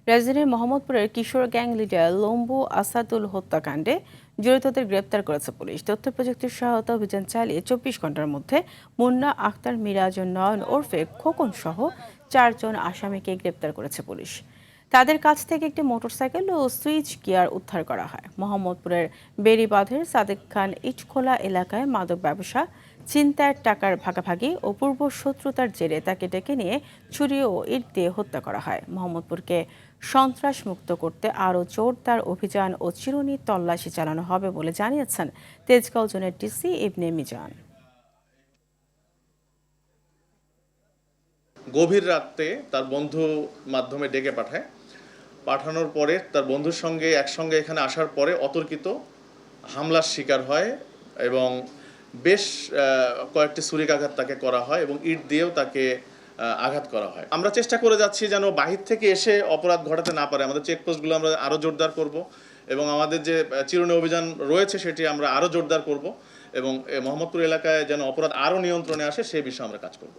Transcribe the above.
রাজধানীর মোহাম্মদপুরের কিশোর gang leader লম্বু Asadul হত্যাকাণ্ডে জড়িতদের গ্রেপ্তার করেছে পুলিশ। তথ্য প্রযুক্তির সহায়তা অভিযান চালিয়ে 24 ঘন্টার মধ্যে মুন্না আক্তার, মিরাজ ও নয়ন ওরফে খোকন সহ 4 জন আসামিকে গ্রেপ্তার করেছে পুলিশ। তাদের কাছ থেকে একটি মোটরসাইকেল ও সুইচ গিয়ার উদ্ধার করা হয়। মোহাম্মদপুরের বেড়িবাঁধের সাদেক খান ইটখোলা এলাকায় মাদক ব্যবসা, ছিনতাইয়ের টাকার ভাগাভাগি ও পূর্ব শত্রুতার জেরে তাকে ডেকে নিয়ে ছুরি ও ইট দিয়ে হত্যা করা হয়। মোহাম্মদপুরকে সন্ত্রাস মুক্ত করতে আরও জোরদার অভিযান ও চিরুনি তল্লাশি চালানো হবে বলে জানিয়েছেন তেজগাঁও জোনের ডিসি ইবনে মিজান। গভীর রাতে তার বন্ধু মাধ্যমে ডেকে পাঠানোর পরে তার বন্ধুর সঙ্গে একসঙ্গে এখানে আসার পরে অতর্কিত হামলার শিকার হয় এবং বেশ কয়েকটি ছুরিকাঘাত তাকে করা হয় এবং ইট দিয়েও তাকে আঘাত করা হয়। আমরা চেষ্টা করে যাচ্ছি যেন বাহির থেকে এসে অপরাধ ঘটাতে না পারে। আমাদের চেকপোস্টগুলো আমরা আরও জোরদার করব এবং আমাদের যে চিরুনি অভিযান রয়েছে সেটি আমরা আরও জোরদার করব এবং মোহাম্মদপুর এলাকায় যেন অপরাধ আরও নিয়ন্ত্রণে আসে সেই বিষয়ে আমরা কাজ করব।